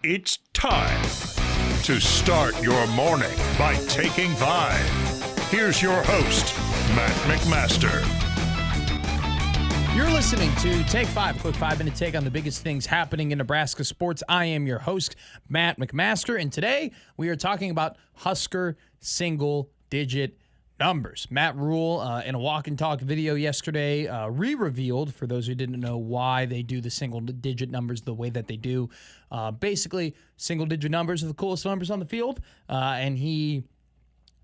It's time to start your morning by taking 5. Here's your host, Matt McMaster. You're listening to Take 5, a quick 5-minute take on the biggest things happening in Nebraska sports. I am your host, Matt McMaster, and today we are talking about Husker single-digit numbers. Matt Rule, in a walk and talk video yesterday, re-revealed, for those who didn't know why they do the single-digit numbers the way that they do. Basically, single-digit numbers are the coolest numbers on the field, and he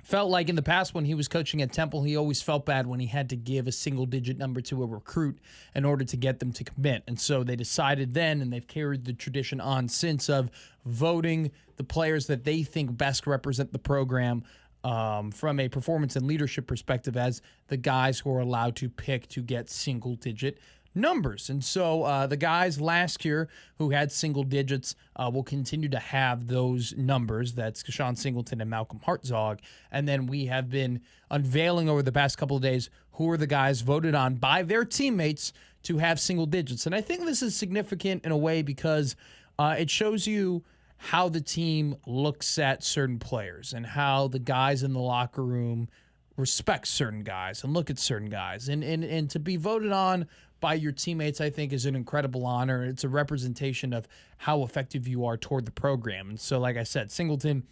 felt like in the past when he was coaching at Temple, he always felt bad when he had to give a single-digit number to a recruit in order to get them to commit. And so they decided then, and they've carried the tradition on since, of voting the players that they think best represent the program from a performance and leadership perspective as the guys who are allowed to pick to get single-digit numbers. And so the guys last year who had single digits will continue to have those numbers. That's Sean Singleton and Malcolm Hartzog. And then we have been unveiling over the past couple of days who are the guys voted on by their teammates to have single digits. And I think this is significant in a way because it shows you how the team looks at certain players and how the guys in the locker room respect certain guys and look at certain guys. And to be voted on by your teammates, I think, is an incredible honor. It's a representation of how effective you are toward the program. And so, like I said, Singleton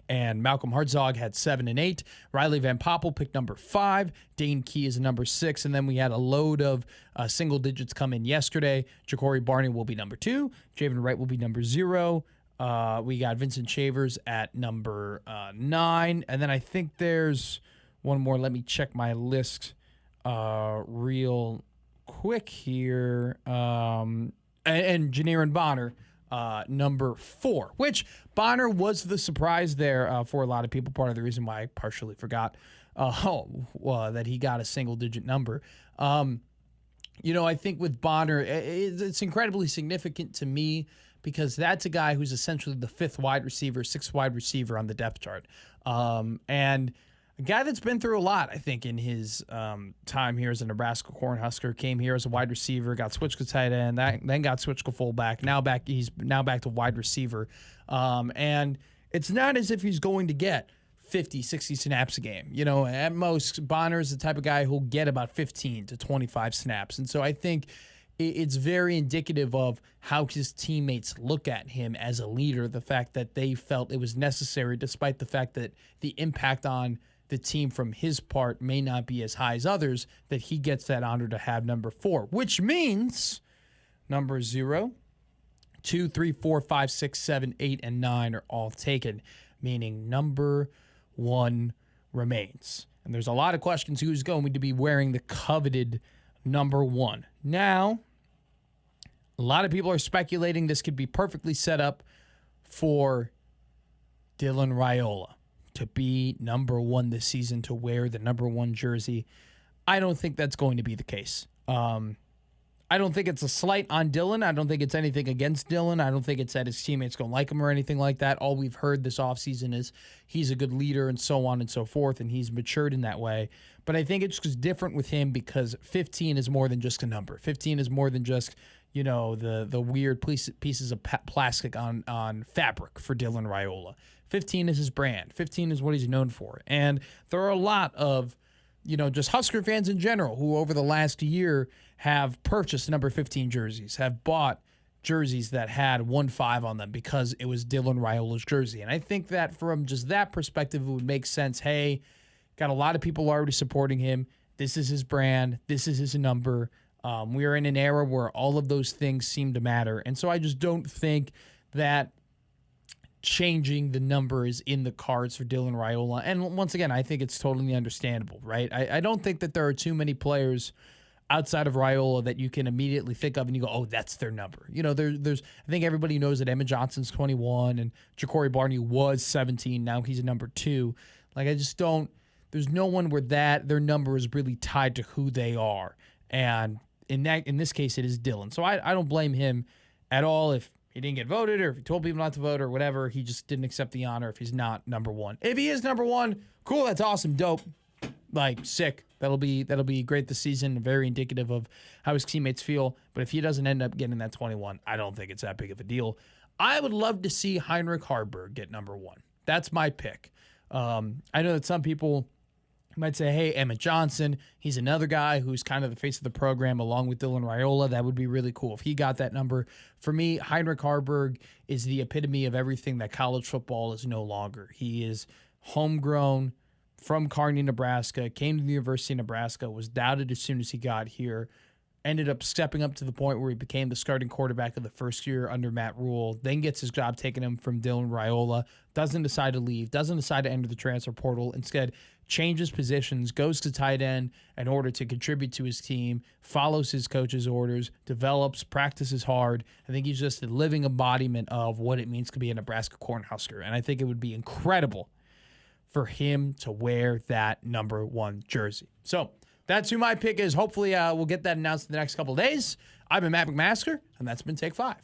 and Malcolm Hartzog had 7 and 8. Riley Van Poppel picked number 5. Dane Key is number 6. And then we had a load of single digits come in yesterday. Ja'Cory Barney will be number 2. Javen Wright will be number 0. We got Vincent Shavers at number 9. And then I think there's one more. Let me check my list real quick here. And Janiran Bonner, number 4, which Bonner was the surprise there for a lot of people. Part of the reason why I partially forgot that he got a single-digit number. I think with Bonner, it's incredibly significant to me because that's a guy who's essentially the 5th wide receiver, 6th wide receiver on the depth chart. And a guy that's been through a lot, I think, in his time here as a Nebraska Cornhusker. Came here as a wide receiver, got switched to tight end, then got switched to fullback. He's now back to wide receiver. And it's not as if he's going to get 50, 60 snaps a game. At most, Bonner is the type of guy who'll get about 15 to 25 snaps. And so I think it's very indicative of how his teammates look at him as a leader, the fact that they felt it was necessary, despite the fact that the impact on the team from his part may not be as high as others, that he gets that honor to have number 4, which means number 0, 2, 3, 4, 5, 6, 7, 8, and 9 are all taken, meaning number 1 remains. And there's a lot of questions who's going to be wearing the coveted number 1. Now, a lot of people are speculating this could be perfectly set up for Dylan Raiola to be number 1 this season, to wear the number 1 jersey. I don't think that's going to be the case. I don't think it's a slight on Dylan. I don't think it's anything against Dylan. I don't think it's that his teammates don't like him or anything like that. All we've heard this offseason is he's a good leader and so on and so forth, and he's matured in that way. But I think it's just different with him because 15 is more than just a number. 15 is more than just, the weird pieces of plastic on fabric for Dylan Raiola. 15 is his brand. 15 is what he's known for. And there are a lot of, just Husker fans in general who over the last year have purchased number 15 jerseys, have bought jerseys that had 1-5 on them because it was Dylan Raiola's jersey. And I think that from just that perspective, it would make sense. Hey, got a lot of people already supporting him. This is his brand. This is his number. We are in an era where all of those things seem to matter. And so I just don't think that changing the number is in the cards for Dylan Raiola. And once again, I think it's totally understandable, right? I don't think that there are too many players outside of Raiola that you can immediately think of and you go, oh, that's their number. There's I think everybody knows that Emmett Johnson's 21 and Ja'Cory Barney was 17. Now he's a number 2. Like, I just don't, there's no one where their number is really tied to who they are. And in this case, it is Dylan. So I don't blame him at all if he didn't get voted or if he told people not to vote or whatever. He just didn't accept the honor if he's not number 1. If he is number 1, cool, that's awesome, dope. Like, sick. That'll be great this season, very indicative of how his teammates feel. But if he doesn't end up getting that 21, I don't think it's that big of a deal. I would love to see Heinrich Haarberg get number 1. That's my pick. I know that some people might say, hey, Emmett Johnson, he's another guy who's kind of the face of the program along with Dylan Raiola. That would be really cool if he got that number. For me, Heinrich Haarberg is the epitome of everything that college football is no longer. He is homegrown from Kearney, Nebraska, came to the University of Nebraska, was doubted as soon as he got here, ended up stepping up to the point where he became the starting quarterback of the first year under Matt Rule, then gets his job taken him from Dylan Raiola, doesn't decide to leave, doesn't decide to enter the transfer portal, instead changes positions, goes to tight end in order to contribute to his team, follows his coach's orders, develops, practices hard. I think he's just a living embodiment of what it means to be a Nebraska Cornhusker, and I think it would be incredible for him to wear that number 1 jersey. So that's who my pick is. Hopefully we'll get that announced in the next couple of days. I've been Matt McMaster, and that's been Take 5.